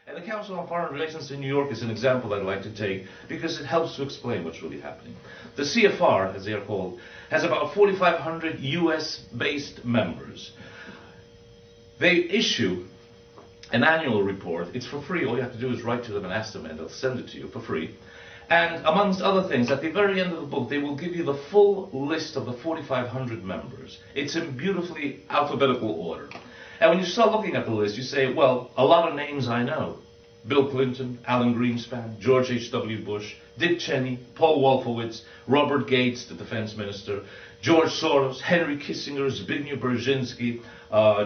And the Council on Foreign Relations in New York is an example I'd like to take because it helps to explain what's really happening. The CFR, as they are called, has about 4,500 US-based members. They issue an annual report. It's for free. All you have to do is write to them and ask them, and they'll send it to you for free. And amongst other things, at the very end of the book, they will give you the full list of the 4,500 members. It's in beautifully alphabetical order. And when you start looking at the list, you say, well, a lot of names I know. Bill Clinton, Alan Greenspan, George H.W. Bush, Dick Cheney, Paul Wolfowitz, Robert Gates, the defense minister, George Soros, Henry Kissinger, Zbigniew Brzezinski,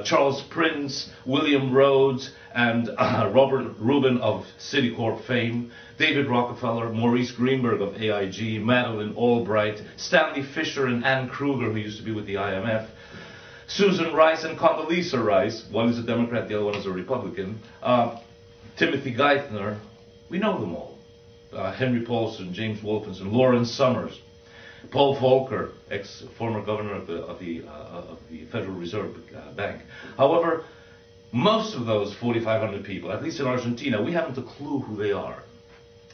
Charles Prince, William Rhodes, and Robert Rubin of Citicorp fame, David Rockefeller, Maurice Greenberg of AIG, Madeleine Albright, Stanley Fischer and Ann Kruger, who used to be with the IMF, Susan Rice and Condoleezza Rice, one is a Democrat, the other one is a Republican, Timothy Geithner, we know them all. Henry Paulson, James Wolfenson, Lawrence Summers, Paul Volcker, former governor of the Federal Reserve Bank. However, most of those 4,500 people, at least in Argentina, we haven't a clue who they are.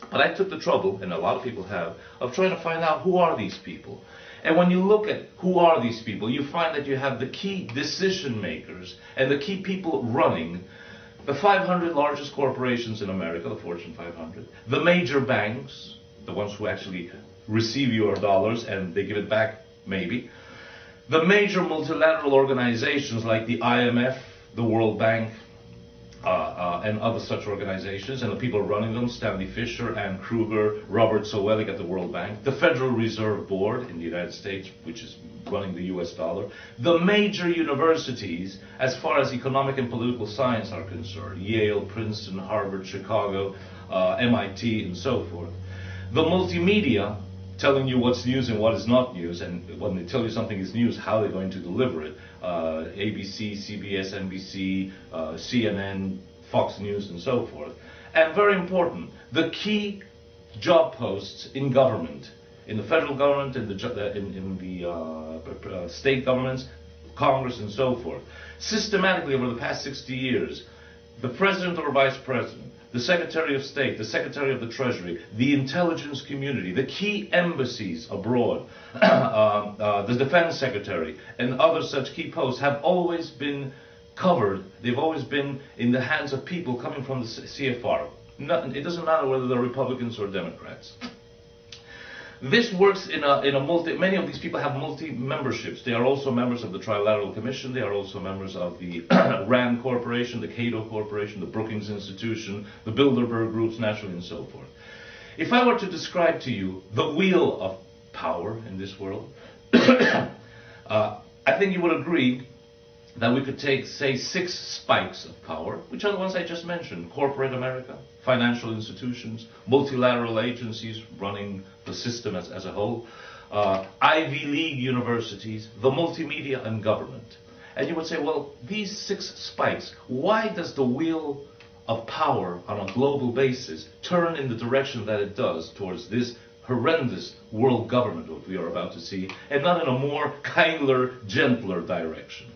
But I took the trouble, and a lot of people have, of trying to find out who are these people. And when you look at who are these people, you find that you have the key decision makers and the key people running the 500 largest corporations in America, the Fortune 500, the major banks, the ones who actually receive your dollars and they give it back, maybe, the major multilateral organizations like the IMF, the World Bank, and other such organizations, and the people running them, Stanley Fischer, Ann Kruger, Robert Zoellick at the World Bank, the Federal Reserve Board in the United States, which is running the US dollar, the major universities as far as economic and political science are concerned, Yale, Princeton, Harvard, Chicago, MIT, and so forth. The multimedia telling you what's news and what is not news, and when they tell you something is news, how they're going to deliver it. ABC, CBS, NBC, CNN, Fox News, and so forth. And very important, the key job posts in government, in the federal government, in the state governments, Congress, and so forth. Systematically over the past 60 years, the president or vice president, the Secretary of State, the Secretary of the Treasury, the intelligence community, the key embassies abroad, the Defense Secretary, and other such key posts have always been covered. They've always been in the hands of people coming from the CFR. It doesn't matter whether they're Republicans or Democrats. This works in a many of these people have multi-memberships. They are also members of the Trilateral Commission. They are also members of the RAND Corporation, the Cato Corporation, the Brookings Institution, the Bilderberg Groups, naturally, and so forth. If I were to describe to you the wheel of power in this world, I think you would agree that we could take, say, 6 spikes of power, which are the ones I just mentioned: corporate America, financial institutions, multilateral agencies running the system as a whole, Ivy League universities, the multimedia, and government. And you would say, well, these 6 spikes, why does the wheel of power on a global basis turn in the direction that it does towards this horrendous world government that we are about to see, and not in a more kinder, gentler direction?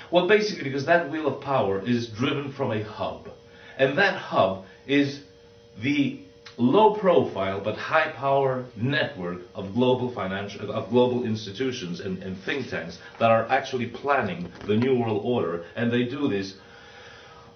Well, basically because that wheel of power is driven from a hub. And that hub is the low-profile but high-power network of global institutions and think tanks that are actually planning the New World Order, and they do this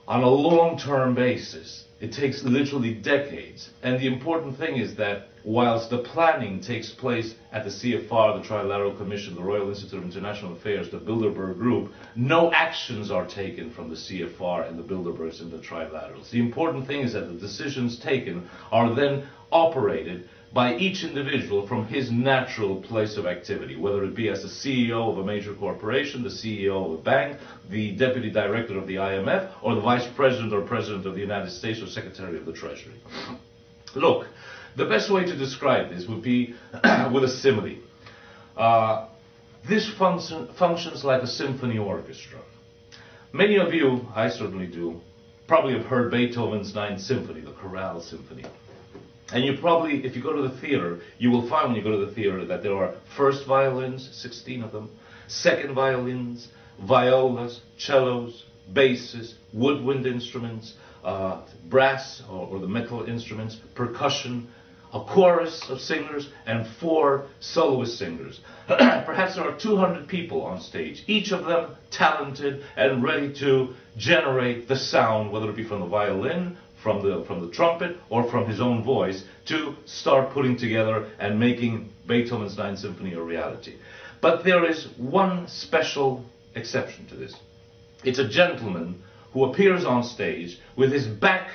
on a long-term basis. It takes literally decades. And the important thing is that whilst the planning takes place at the CFR, the Trilateral Commission, the Royal Institute of International Affairs, the Bilderberg Group, no actions are taken from the CFR and the Bilderbergs and the Trilaterals. The important thing is that the decisions taken are then operated by each individual from his natural place of activity, whether it be as the CEO of a major corporation, the CEO of a bank, the deputy director of the IMF, or the vice president or president of the United States or secretary of the Treasury. Look, the best way to describe this would be with a simile. This functions like a symphony orchestra. Many of you, I certainly do, probably have heard Beethoven's Ninth Symphony, the Chorale Symphony. And you probably, if you go to the theater, you will find when you go to the theater that there are first violins, 16 of them, second violins, violas, cellos, basses, woodwind instruments, brass or the metal instruments, percussion, a chorus of singers, and 4 soloist singers. Perhaps there are 200 people on stage, each of them talented and ready to generate the sound, whether it be from the violin, from the trumpet, or from his own voice, to start putting together and making Beethoven's Ninth Symphony a reality. But there is one special exception to this. It's a gentleman who appears on stage with his back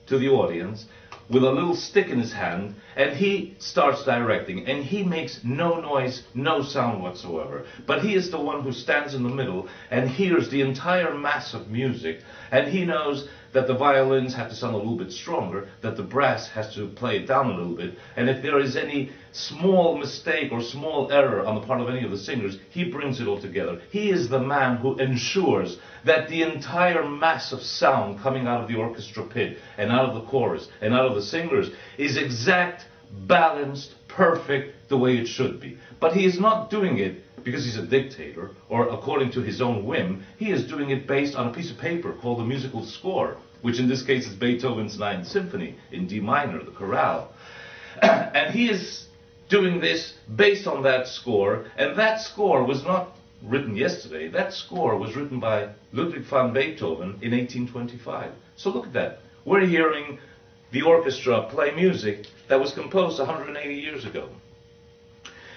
to the audience, with a little stick in his hand, and he starts directing, and he makes no noise, no sound whatsoever. But he is the one who stands in the middle and hears the entire mass of music, and he knows that the violins have to sound a little bit stronger, that the brass has to play it down a little bit, and if there is any small mistake or small error on the part of any of the singers, he brings it all together. He is the man who ensures that the entire mass of sound coming out of the orchestra pit and out of the chorus and out of the singers is exact, balanced, perfect, the way it should be. But he is not doing it because he's a dictator or according to his own whim. He is doing it based on a piece of paper called a musical score, which in this case is Beethoven's Ninth Symphony in D minor, the chorale. And he is doing this based on that score, and that score was not written yesterday. That score was written by Ludwig van Beethoven in 1825. So look at that. We're hearing the orchestra play music that was composed 180 years ago.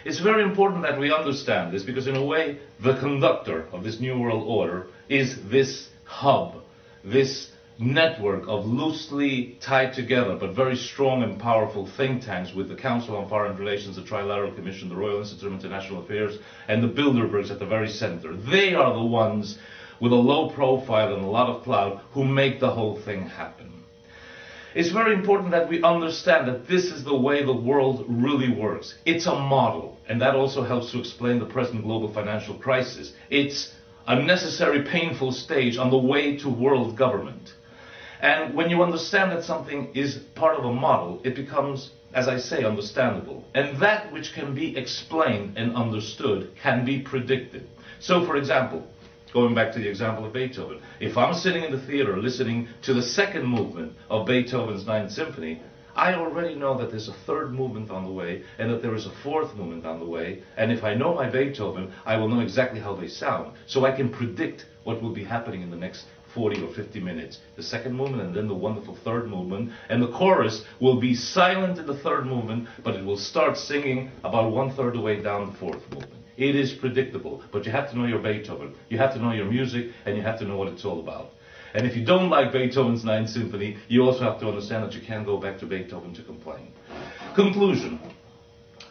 It's very important that we understand this, because in a way, the conductor of this New World Order is this hub, this network of loosely tied together but very strong and powerful think tanks with the Council on Foreign Relations, the Trilateral Commission, the Royal Institute of International Affairs, and the Bilderbergs at the very center. They are the ones with a low profile and a lot of clout who make the whole thing happen. It's very important that we understand that this is the way the world really works. It's a model, and that also helps to explain the present global financial crisis. It's a necessary, painful stage on the way to world government. And when you understand that something is part of a model, it becomes, as I say, understandable. And that which can be explained and understood can be predicted. So, for example, going back to the example of Beethoven, if I'm sitting in the theater listening to the second movement of Beethoven's Ninth Symphony, I already know that there's a third movement on the way and that there is a fourth movement on the way. And if I know my Beethoven, I will know exactly how they sound. So I can predict what will be happening in the next 40 or 50 minutes. The second movement and then the wonderful third movement. And the chorus will be silent in the third movement, but it will start singing about 1/3 the way down the fourth movement. It is predictable, but you have to know your Beethoven. You have to know your music, and you have to know what it's all about. And if you don't like Beethoven's Ninth Symphony, you also have to understand that you can't go back to Beethoven to complain. Conclusion.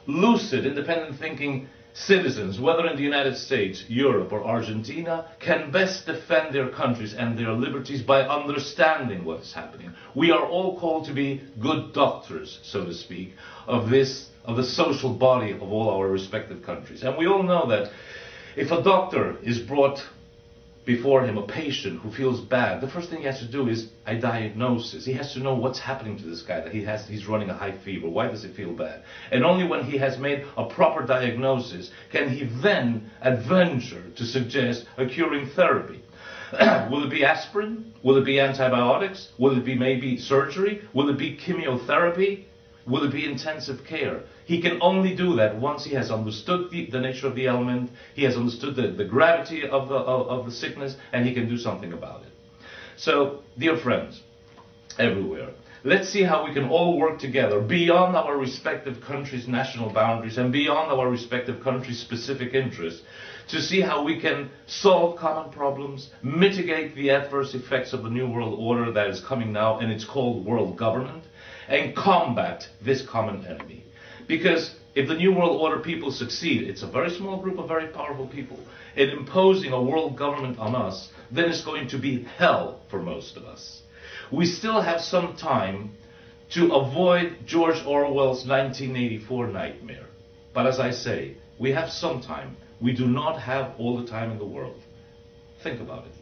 Lucid, independent thinking citizens, whether in the United States, Europe, or Argentina, can best defend their countries and their liberties by understanding what is happening. We are all called to be good doctors, so to speak, of the social body of all our respective countries. And we all know that if a doctor is brought before him, a patient who feels bad, the first thing he has to do is a diagnosis. He has to know what's happening to this guy, that he's running a high fever. Why does he feel bad? And only when he has made a proper diagnosis can he then adventure to suggest a curing therapy. Will it be aspirin? Will it be antibiotics? Will it be maybe surgery? Will it be chemotherapy? Will it be intensive care? He can only do that once he has understood the nature of the ailment, he has understood the gravity of the sickness, and he can do something about it. So, dear friends, everywhere, let's see how we can all work together beyond our respective countries' national boundaries and beyond our respective countries' specific interests to see how we can solve common problems, mitigate the adverse effects of the New World Order that is coming now, and it's called world government, and combat this common enemy. Because if the New World Order people succeed, it's a very small group of very powerful people, in imposing a world government on us, then it's going to be hell for most of us. We still have some time to avoid George Orwell's 1984 nightmare. But as I say, we have some time. We do not have all the time in the world. Think about it.